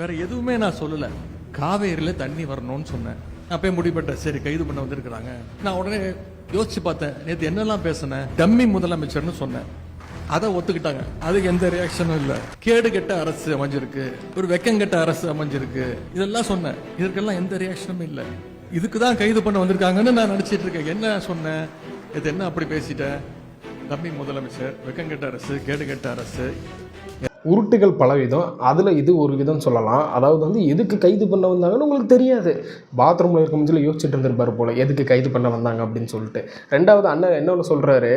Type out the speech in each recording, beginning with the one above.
வேற எதுவுமே நான் சொல்லல. காவேரியில தண்ணி வரணும்னு சொன்னேன். அப்பயே முடிப்பட்ட சரி கைது பண்ண வந்திருக்கிறாங்க. நான் உடனே யோசிச்சு பார்த்தேன், நேற்று என்னெல்லாம் பேசினேன், டம்மி முதலமைச்சர்னு சொன்னேன். அதை ஒத்துக்கிட்டாங்க. அதுக்கு எந்த ரியாக்ஷனும் இல்ல. கேடு கெட்ட அரசு அமைஞ்சிருக்கு, ஒரு வெக்கங்கெட்ட அரசு அமைஞ்சிருக்கு, இதெல்லாம் சொன்னேன். இதற்கெல்லாம் எந்த ரியாக்ஷனும் இல்லை. இதுக்குதான் கைது பண்ண வந்திருக்காங்கன்னு நான் நினைச்சிட்டு இருக்கேன். என்ன சொன்னேன், இது என்ன அப்படி பேசிட்டேன்? டம்மி முதலமைச்சர், வெக்கங்கெட்ட அரசு, கேடு கெட்ட அரசு. உருட்டுகள் பலவிதம். அதில் இது ஒரு விதம் சொல்லலாம். அதாவது எதுக்கு கைது பண்ண வந்தாங்கன்னு உங்களுக்கு தெரியாது. பாத்ரூமில் இருக்கும் சொல்லி யோசிச்சுட்டு இருந்திருப்பார் போல், எதுக்கு கைது பண்ண வந்தாங்க அப்படின்னு சொல்லிட்டு. ரெண்டாவது அண்ணன் என்ன ஒன்று சொல்கிறாரு,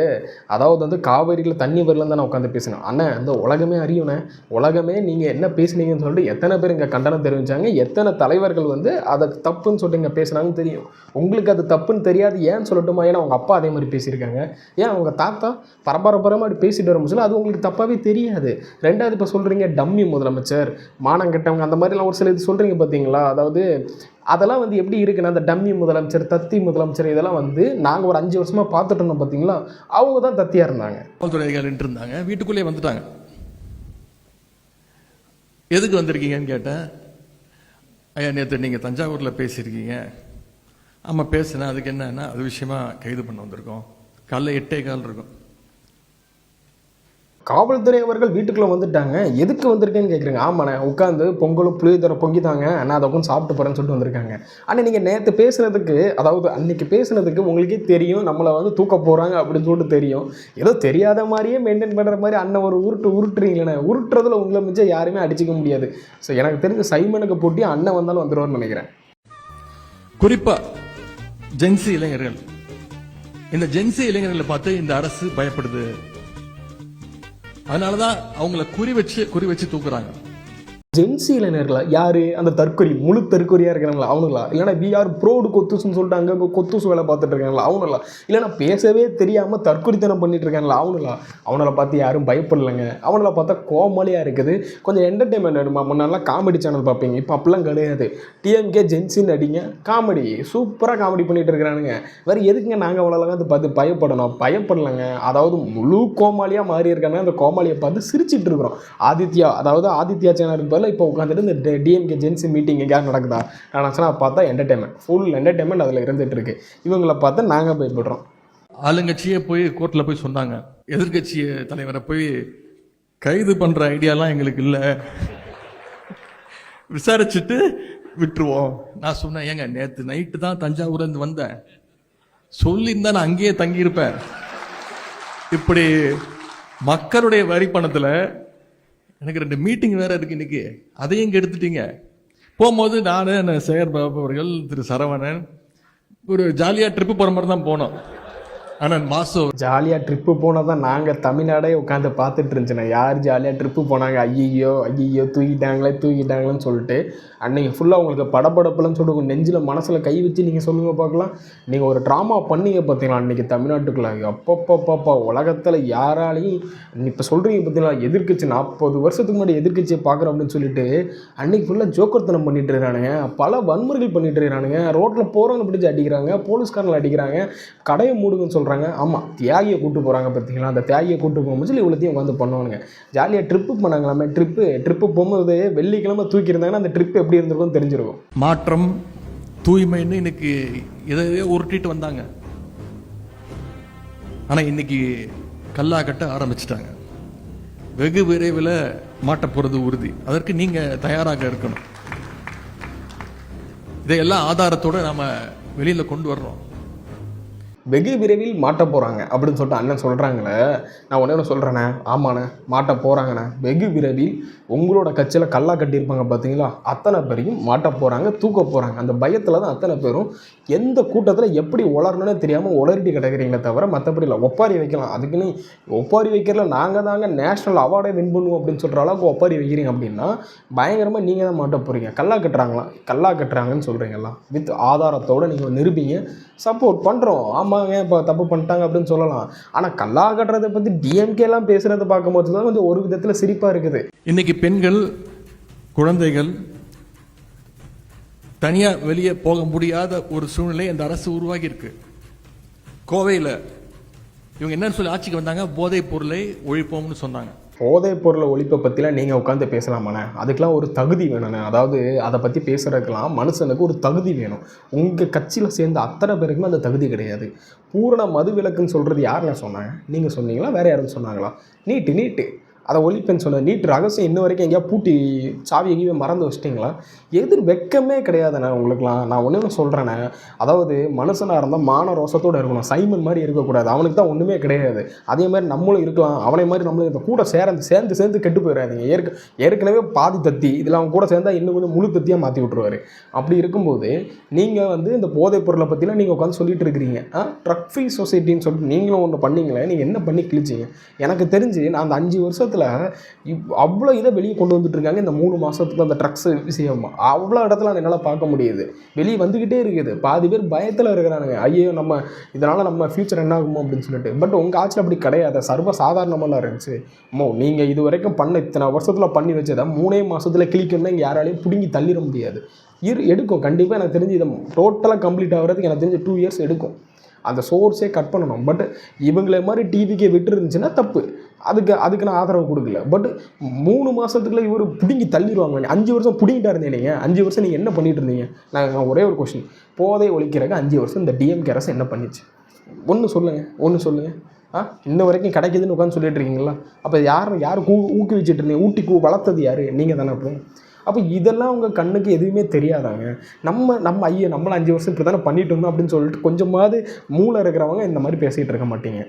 அதாவது காவேரியில் தண்ணி வரலன்னு தான் நான் உட்காந்து பேசினேன். அண்ணன் அந்த உலகமே அறியுனே, உலகமே நீங்கள் என்ன பேசுனீங்கன்னு சொல்லிட்டு எத்தனை பேர் இங்கே கண்டனம் தெரிவித்தாங்க, எத்தனை தலைவர்கள் அதை தப்புன்னு சொல்லிட்டு இங்கே பேசுனாங்கன்னு தெரியும். உங்களுக்கு அது தப்புன்னு தெரியாது ஏன்னு சொல்லட்டுமா? ஏன்னா அவங்க அப்பா அதே மாதிரி பேசியிருக்காங்க, ஏன் அவங்க தாத்தா பரபரப்பரமாக அப்படி பேசிட்டு வரும் சொல்லி அது உங்களுக்கு தப்பாகவே தெரியாது. ரெண்டாவது இப்போ சொல்கிறீங்க டம்மி முதலமைச்சர், மானம் கெட்டவங்க, அந்த மாதிரிலாம் ஒரு சில இது சொல்கிறீங்க பார்த்தீங்களா? அதாவது அதெல்லாம் எப்படி இருக்குன்னா, அந்த டம்மி முதலமைச்சர், தத்தி முதலமைச்சர், இதெல்லாம் நாங்கள் ஒரு 5 வருஷமாக பார்த்துட்டு இருந்தோம் பார்த்தீங்களா, அவங்க தான் தத்தியாக இருந்தாங்க. காவல்துறைகள் இருந்தாங்க, வீட்டுக்குள்ளேயே வந்துட்டாங்க. எதுக்கு வந்திருக்கீங்கன்னு கேட்டேன். ஐயா நேற்று நீங்கள் தஞ்சாவூரில் பேசியிருக்கீங்க. ஆமாம் பேசுனேன். அதுக்கு என்னன்னா அது விஷயமா கைது பண்ண வந்திருக்கோம். காலைல 8:15 இருக்கும். காவல்துறை அவர்கள் வீட்டுக்குள்ளே வந்துட்டாங்க. எதுக்கு வந்திருக்கேன்னு கேட்குறீங்க. ஆமாண்ணே, உட்காந்து பொங்கலும் புளியோதரை பொங்கித்தாங்க, நான் அதை உட்காந்து சாப்பிட்டு போகிறேன்னு சொல்லிட்டு வந்திருக்காங்க. ஆனால் நீங்கள் நேற்று பேசுனதுக்கு, அதாவது அன்றைக்கி பேசுனதுக்கு உங்களுக்கே தெரியும் நம்மளை தூக்க போகிறாங்க அப்படின்னு சொல்லிட்டு தெரியும். ஏதோ தெரியாத மாதிரியே மெயின்டைன் பண்ணுற மாதிரி அண்ணன் ஒரு உருட்டுறீங்களே. உருட்டுறதுல உங்களை மிச்சம் யாருமே அடிச்சிக்க முடியாது. ஸோ எனக்கு தெரிஞ்ச சைமனுக்கு போட்டி அண்ணன் வந்தாலும் வந்துடுவார்னு நினைக்கிறேன். குறிப்பாக ஜென்சி இளைஞர்கள், இந்த ஜென்சி இளைஞர்களை பார்த்து இந்த அரசு பயப்படுது. அதனாலதான் அவங்கள குறி வச்சு தூக்குறாங்க. ஜென்சி இளைஞர்களா? யாரு? அந்த தற்கொலை முழு தற்கொலையா இருக்கிறாங்களா அவனுங்களா? இல்லைன்னா விஆர் ப்ரோடு கொத்துசுன்னு சொல்லிட்டு அங்கே கொத்துசு வேலை பார்த்துட்டு இருக்காங்களா அவனுங்களா? இல்லைன்னா பேசவே தெரியாமல் தற்கொலைத்தனம் பண்ணிட்டு இருக்காங்களா அவனுங்களா? அவனை பார்த்து யாரும் பயப்படலைங்க. அவனை பார்த்தா கோமாளியாக இருக்குது. கொஞ்சம் என்டர்டைன்மெண்ட் வேணுமா? முன்னாடிலாம் காமெடி சேனல் பார்ப்பீங்க, இப்போ அப்படிலாம் கிடையாது. டிஎம்கே ஜென்சின்னு அடிங்க, காமெடி சூப்பராக காமெடி பண்ணிட்டு இருக்கிறானுங்க. வேறு எதுக்குங்க நாங்கள் அவ்வளோலாம் பார்த்து பயப்படணும்? பயப்படலைங்க. அதாவது முழு கோமாளியாக மாறி இருக்காங்க. அந்த கோமாளியை பார்த்து சிரிச்சிட்டு இருக்கிறோம். ஆதித்யா சேனலுக்கு பதில் இப்போ உட்காந்துட்டு இந்த டிஎம்கே ஜென்சி மீட்டிங் எங்கேயாவது நடக்குதா நினச்சா பார்த்தா என்டர்டைன்மெண்ட், ஃபுல் என்டர்டைன்மெண்ட் அதில் இருந்துகிட்டு இருக்கு. இவங்களை பார்த்தா நாங்கள் பயப்படுறோம். ஆளுங்கட்சியே போய் கோர்ட்டில் போய் சொன்னாங்க, எதிர்கட்சி தலைவரை போய் கைது பண்ணுற ஐடியாலாம் எங்களுக்கு இல்லை, விசாரிச்சுட்டு விட்டுருவோம். நான் சொன்னேன், ஏங்க நேற்று நைட்டு தான் தஞ்சாவூர்லேருந்து வந்தேன், சொல்லியிருந்தா நான் அங்கேயே தங்கியிருப்பேன். இப்படி மக்களுடைய வரி பணத்தில் எனக்கு 2 மீட்டிங் வேற இருக்கு இன்னைக்கு, அதையும் கெடுத்துட்டீங்க. போகும்போது நான் சேகர் பாபு அவர்கள், திரு சரவணன் ஒரு ஜாலியாக ட்ரிப்பு போகிற மாதிரி தான் போனோம். ஆனால் மாசம் ஜாலியாக ட்ரிப்பு போனால் தான் நாங்கள் தமிழ்நாடே உட்காந்து பார்த்துட்டு இருந்துச்சுண்ணே. யார் ஜாலியாக ட்ரிப்பு போனாங்க? ஐயோ தூக்கிட்டாங்களேன்னு சொல்லிட்டு அன்றைக்கி ஃபுல்லாக உங்களுக்கு படப்படப்புலன்னு சொல்லிட்டு உங்கள் நெஞ்சில் மனசில் கை வச்சு நீங்கள் சொல்லுங்கள் பார்க்கலாம். நீங்கள் ஒரு ட்ராமா பண்ணீங்க பார்த்தீங்களா அன்றைக்கி தமிழ்நாட்டுக்குள்ளே? அப்பப்பப்பப்பா உலகத்தில் யாராலையும் இப்போ சொல்கிறீங்க பார்த்தீங்களா, எதிர்கட்சி 40 வருஷத்துக்கு முன்னாடி எதிர்கட்சியை பார்க்குறோம் அப்படின்னு சொல்லிட்டு அன்றைக்கி ஃபுல்லாக ஜோக்கர்த்தனம் பண்ணிட்டு இருக்கிறானுங்க. பல வன்முறைகள் பண்ணிட்டு இருக்கிறானுங்க. ரோட்டில் போகிறவங்க பிடிச்சி அடிக்கிறாங்க, போலீஸ்காரங்களை அடிக்கிறாங்க, கடையை மூடுங்கன்னு சொல்கிறாங்க. ஆமாம், தியாகியை கூட்டு போகிறாங்க பார்த்தீங்களா? அந்த தியாகியை கூட்டு போகும்போது சொல்லி இவ்வளோத்தையும் பண்ணுவானுங்க. ஜாலியாக ட்ரிப்பு பண்ணாங்களாமே. ட்ரிப்பு போகும்போது வெள்ளிக்கிழமை தூக்கியிருந்தாங்கன்னா அந்த ட்ரிப்பு எப்படி இருந்திருக்கும் தெரிஞ்சிருக்கும். மாற்றம், தூய்மைன்னு இன்னைக்கு இதையே உருட்டிட்டு வந்தாங்க. ஆனால் இன்னைக்கு கல்லா கட்ட ஆரம்பிச்சிட்டாங்க. வெகு விரைவில் மாட்ட போகிறது உறுதி. அதற்கு நீங்கள் தயாராக இருக்கணும். இதையெல்லாம் ஆதாரத்தோடு நாம் வெளியில் கொண்டு வர்றோம். வெகு விரைவில் மாட்ட போகிறாங்க அப்படின்னு சொல்லிட்டு அண்ணன் சொல்கிறாங்களே. நான் ஒன்று சொல்கிறேண்ணே, ஆமாண்ணே மாட்ட போகிறாங்கண்ணே. வெகு விரைவில் உங்களோட கட்சியில் கல்லா கட்டியிருப்பாங்க பார்த்தீங்களா, அத்தனை பேரையும் மாட்ட போகிறாங்க, தூக்க போகிறாங்க. அந்த பயத்தில் தான் அத்தனை பேரும் எந்த கூட்டத்தில் எப்படி உளரணும்னே தெரியாமல் உளறிட்டு கிடக்கிறீங்களே தவிர மற்றபடி இல்லை. ஒப்பாரி வைக்கலாம், அதுக்குன்னு ஒப்பாரி வைக்கிறதுல நாங்கள் தாங்க நேஷ்னல் அவார்டே வின் பண்ணுவோம் அப்படின்னு சொல்கிற அளவுக்கு ஒப்பாரி வைக்கிறீங்க அப்படின்னா பயங்கரமாக நீங்கள் தான் மாட்ட போகிறீங்க. கல்லா கட்டுறாங்கன்னு சொல்கிறீங்களா? வித் ஆதாரத்தோடு நீங்கள் நிரூபிங்க. சப்போர்ட் பண்ணுறோம். ஆமாங்க இப்போ தப்பு பண்ணிட்டாங்க அப்படின்னு சொல்லலாம். ஆனால் கல்லா கட்டுறதை பற்றி டிஎம்கேலாம் பேசுகிறத பார்க்கும்போது தான் கொஞ்சம் ஒரு விதத்தில் சிரிப்பாக இருக்குது. இன்னைக்கு பெண்கள், குழந்தைகள் தனியாக வெளியே போக முடியாத ஒரு சூழ்நிலை இந்த அரசு உருவாகி இருக்கு. கோவையில் இவங்க என்னன்னு சொல்லி ஆட்சிக்கு வந்தாங்க, போதைப் பொருளை ஒழிப்போம்னு சொன்னாங்க. போதைப் பொருளை ஒழிப்பை பற்றிலாம் நீங்கள் உட்காந்து பேசலாமாண்ணே? அதுக்கெலாம் ஒரு தகுதி வேணுண்ணே. அதாவது அதை பற்றி பேசுகிறதுக்கெலாம் மனுஷனுக்கு ஒரு தகுதி வேணும். உங்கள் கட்சியில் சேர்ந்த அத்தனை பேருக்குமே அந்த தகுதி கிடையாது. பூரண மது விலக்குன்னு சொல்கிறது யாருண்ணே சொன்னாங்க? நீங்கள் சொன்னீங்களா, வேறு யாரும் சொன்னாங்களா? நீட்டு அதை ஒழிப்பேன்னு சொன்னது. நீட் ரகசியம் இன்ன வரைக்கும் எங்கேயா பூட்டி சாவி எங்கேயுமே மறந்து வச்சிட்டிங்களா? வெக்கமே கிடையாதுண்ணே உங்களுக்குலாம். நான் ஒன்று சொல்கிறேண்ணே, அதாவது மனுஷனாக இருந்தால் மான ரோசத்தோடு இருக்கணும். சைமன் மாதிரி இருக்கக்கூடாது. அவனுக்கு தான் ஒன்றுமே கிடையாது. அதே மாதிரி நம்மளும் இருக்கலாம். அவனை மாதிரி நம்மளும் இந்த கூட சேர்ந்து கெட்டு போயிடாதீங்க. ஏற்கனவே பாதி தத்தி இதில் அவன் கூட சேர்ந்தால் இன்னும் கொஞ்சம் முழு தத்தியாக மாற்றி விட்ருவார். அப்படி இருக்கும்போது நீங்கள் வந்து இந்த போதைப் பொருளை பற்றிலாம் நீங்கள் உட்காந்து சொல்லிட்டு இருக்கிறீங்க. ட்ரக் ஃப்ரீ சொசைட்டின்னு சொல்லிட்டு நீங்களும் ஒன்று பண்ணீங்களே, நீங்கள் என்ன பண்ணி கிழிச்சிங்க? எனக்கு தெரிஞ்சு நான் அந்த 5 வருஷத்தில் அவ்வளோ இதை வெளியே கொண்டு வந்துட்டு இருக்காங்க. இந்த 3 மாதத்துக்கு அந்த ட்ரக்ஸ் விஷயமா அவ்வளோ இடத்துல என்னால் பார்க்க முடியுது. வெளியே வந்துக்கிட்டே இருக்குது. பாதி பேர் பயத்தில் இருக்கிறானுங்க. ஐயோ நம்ம இதனால் நம்ம ஃப்யூச்சர் என்ன ஆகுமோ அப்படின்னு சொல்லிட்டு. பட் உங்கள் ஆட்சியில் அப்படி கிடையாது. சர்வ சாதாரணமாக இருந்துச்சு. நீங்கள் இது வரைக்கும் இத்தனை வருஷத்தில் பண்ணி வச்சதை 3 மாதத்தில் கிளிக்கணும்னா இங்கே யாராலையும் பிடுங்கி தள்ளிட முடியாது. எடுக்கும் கண்டிப்பாக. எனக்கு தெரிஞ்சு இதை டோட்டலாக கம்ப்ளீட் ஆகிறதுக்கு எனக்கு தெரிஞ்சு 2 இயர்ஸ் எடுக்கும். அந்த சோர்ஸே கட் பண்ணணும். பட் இவங்களே மாதிரி டிவிக்கே விட்டுருந்துச்சுன்னா தப்பு. அதுக்கு நான் ஆதரவு கொடுக்கல. பட் 3 மாதத்துக்குள்ள இவர் பிடுங்கி தள்ளிடுவாங்க. 5 வருஷம் பிடிங்கிட்டா இருந்தேன். நீங்கள் 5 வருஷம் நீங்கள் என்ன பண்ணிட்டு இருந்தீங்க? நான் ஒரே ஒரு கொஸ்டின், போதை ஒழிக்கிறதுக்கு 5 வருஷம் இந்த டிஎம்கே அரசு என்ன பண்ணிச்சு? ஒன்று சொல்லுங்கள். இன்ன வரைக்கும் கிடைக்குதுன்னு உட்காந்து சொல்லிட்டு இருக்கீங்களா? அப்போ யார் ஊக்குவிச்சிட்டு இருந்தீங்க? ஊட்டி வளர்த்தது யார்? நீங்கள் தானே. அப்போ இதெல்லாம் உங்கள் கண்ணுக்கு எதுவுமே தெரியாதாங்க? நம்மள 5 வருஷம் இப்படி தானே பண்ணிட்டு இருந்தோம் அப்படின்னு சொல்லிட்டு கொஞ்சமாவது மூளை இருக்கிறவங்க இந்த மாதிரி பேசிகிட்டு இருக்க மாட்டீங்க.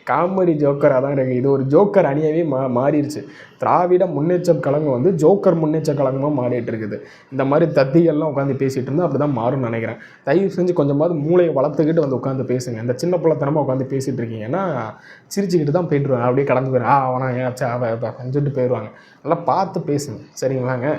காமெடி ஜோக்கராக தான் இருக்குது. இது ஒரு ஜோக்கர் அணியவே மாறிடுச்சு. திராவிட முன்னேற்ற கழகம் வந்து ஜோக்கர் முன்னேற்ற கழகமாக மாறிட்டு இருக்குது. இந்த மாதிரி தத்திகள்லாம் உட்காந்து பேசிகிட்டு இருந்தால் அப்படி தான் மாறும்னு நினைக்கிறேன். தயவு செஞ்சு கொஞ்சமாவது மூளையை வளர்த்துக்கிட்டு வந்து உட்காந்து பேசுங்க. இந்த சின்ன பிள்ளைத்தனமாக உட்காந்து பேசிகிட்டு இருக்கீங்கன்னா சிரிச்சுக்கிட்டு தான் போய்ட்டுருவாங்க. அப்படியே கடந்து போயிடும். அவனா ஏன் அவன் சொல்லிட்டு போயிடுவாங்க. நல்லா பார்த்து பேசுங்க, சரிங்களாங்க?